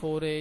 4A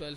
12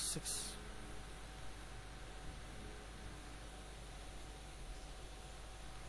6،